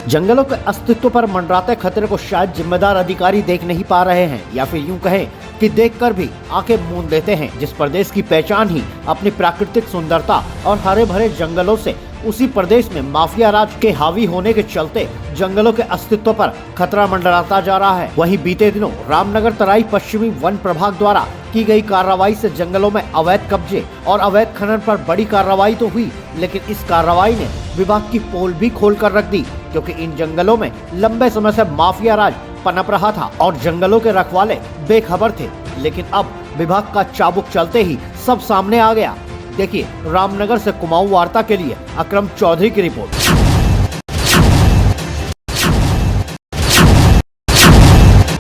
जंगलों के अस्तित्व पर मंडराते खतरे को शायद जिम्मेदार अधिकारी देख नहीं पा रहे हैं, या फिर यूं कहें कि देखकर भी आंखें मूंद लेते हैं। जिस प्रदेश की पहचान ही अपनी प्राकृतिक सुंदरता और हरे भरे जंगलों से, उसी प्रदेश में माफिया राज के हावी होने के चलते जंगलों के अस्तित्व पर खतरा मंडराता जा रहा है। वहीं बीते दिनों रामनगर तराई पश्चिमी वन प्रभाग द्वारा की गई कार्रवाई से जंगलों में अवैध कब्जे और अवैध खनन पर बड़ी कार्रवाई तो हुई, लेकिन इस कार्रवाई ने विभाग की पोल भी खोल कर रख दी, क्योंकि इन जंगलों में लंबे समय से माफिया राज पनप रहा था और जंगलों के रखवाले बेखबर थे। लेकिन अब विभाग का चाबुक चलते ही सब सामने आ गया। देखिए रामनगर से कुमाऊं वार्ता के लिए अकरम चौधरी की रिपोर्ट।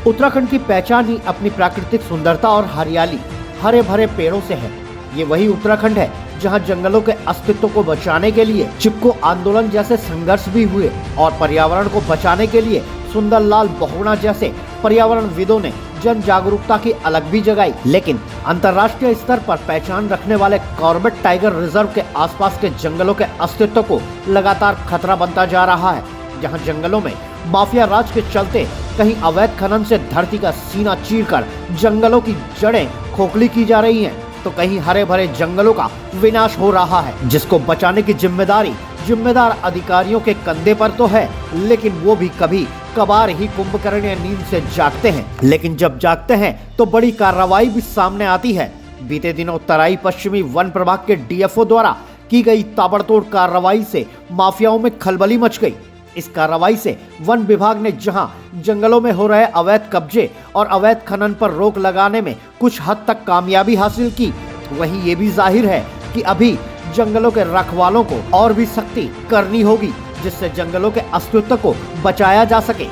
उत्तराखंड की पहचान ही अपनी प्राकृतिक सुंदरता और हरियाली, हरे भरे पेड़ों से है। ये वही उत्तराखंड है जहां जंगलों के अस्तित्व को बचाने के लिए चिपको आंदोलन जैसे संघर्ष भी हुए और पर्यावरण को बचाने के लिए सुंदरलाल बहुगुणा जैसे पर्यावरणविदों ने जन जागरूकता की अलग भी जगाई। लेकिन अंतर्राष्ट्रीय स्तर पर पहचान रखने वाले कॉर्बेट टाइगर रिजर्व के आसपास के जंगलों के अस्तित्व को लगातार खतरा बनता जा रहा है, जहां जंगलों में माफिया राज के चलते कहीं अवैध खनन से धरती का सीना चीरकर जंगलों की जड़ें खोखली की जा रही हैं, तो कहीं हरे भरे जंगलों का विनाश हो रहा है, जिसको बचाने की जिम्मेदार अधिकारियों के कंधे पर तो है, लेकिन वो भी कभी कभार ही कुंभकर्ण नींद से जागते हैं। लेकिन जब जागते हैं तो बड़ी कार्रवाई भी सामने आती है। बीते दिनों तराई पश्चिमी वन प्रभाग के डीएफओ द्वारा की गई ताबड़तोड़ कार्रवाई से माफियाओं में खलबली मच गई। इस कार्रवाई से वन विभाग ने जहां जंगलों में हो रहे अवैध कब्जे और अवैध खनन पर रोक लगाने में कुछ हद तक कामयाबी हासिल की, वहीं ये भी जाहिर है कि अभी जंगलों के रखवालों को और भी सख्ती करनी होगी, जिससे जंगलों के अस्तित्व को बचाया जा सके।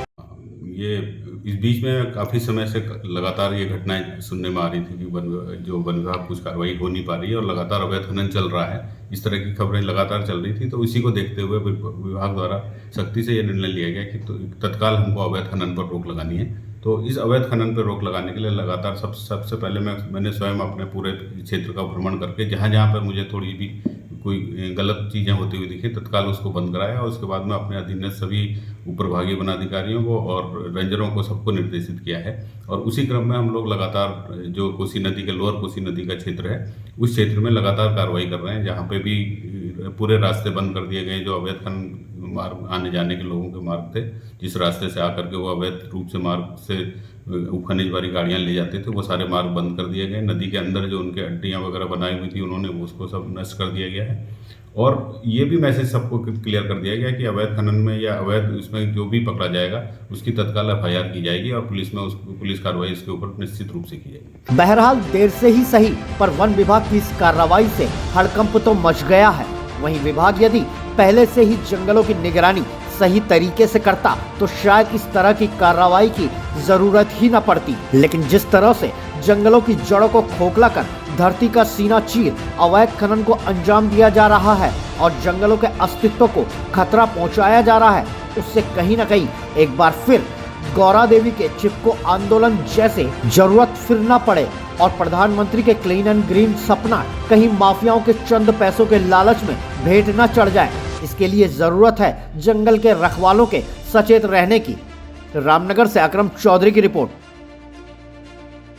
ये इस बीच में काफ़ी समय से लगातार ये घटनाएं सुनने में आ रही थी कि वन विभाग कुछ कार्रवाई हो नहीं पा रही है और लगातार अवैध खनन चल रहा है। इस तरह की खबरें लगातार चल रही थी, तो इसी को देखते हुए विभाग द्वारा सख्ती से ये निर्णय लिया गया कि तत्काल हमको अवैध खनन पर रोक लगानी है। तो इस अवैध खनन पर रोक लगाने के लिए लगातार सबसे पहले मैंने स्वयं अपने पूरे क्षेत्र का भ्रमण करके जहाँ पर मुझे थोड़ी भी कोई गलत चीज़ें होती हुई दिखी तत्काल उसको बंद कराया, और उसके बाद में अपने अधीनस्थ सभी उपरभागीय वनाधिकारियों को और रेंजरों को सबको निर्देशित किया है। और उसी क्रम में हम लोग लगातार जो कोसी नदी के लोअर कोसी नदी का क्षेत्र है उस क्षेत्र में लगातार कार्रवाई कर रहे हैं, जहाँ पे भी पूरे रास्ते बंद कर दिए गए जो अवैध खनन मार्ग आने जाने के लोगों के मार्ग थे, जिस रास्ते से आकर के वो अवैध रूप से मार्ग से खनिज वाली गाड़ियां ले जाते थे, वो सारे मार्ग बंद कर दिए गए। नदी के अंदर जो उनके अड्डियां वगैरह बनाई हुई थी उन्होंने उसको सब नष्ट कर दिया गया है। और ये भी मैसेज सबको क्लियर कर दिया गया कि अवैध खनन में या अवैध उसमें जो भी पकड़ा जाएगा उसकी तत्काल FIR की जाएगी और पुलिस कार्रवाई इसके ऊपर निश्चित रूप से की जाएगी। बहरहाल देर से ही सही, पर वन विभाग की इस कार्रवाई से हड़कंप तो मच गया है। वहीं विभाग यदि पहले से ही जंगलों की निगरानी सही तरीके से करता तो शायद इस तरह की कार्रवाई की जरूरत ही न पड़ती। लेकिन जिस तरह से जंगलों की जड़ों को खोखला कर धरती का सीना चीर अवैध खनन को अंजाम दिया जा रहा है और जंगलों के अस्तित्व को खतरा पहुंचाया जा रहा है, उससे कहीं न कहीं एक बार फिर गौरा देवी के चिपको आंदोलन जैसे जरूरत फिर न पड़े और प्रधानमंत्री के क्लीन एंड ग्रीन सपना कहीं माफियाओं के चंद पैसों के लालच में भेंट न चढ़ जाए। इसके लिए जरूरत है जंगल के रखवालों के सचेत रहने की। रामनगर से अकरम चौधरी की रिपोर्ट।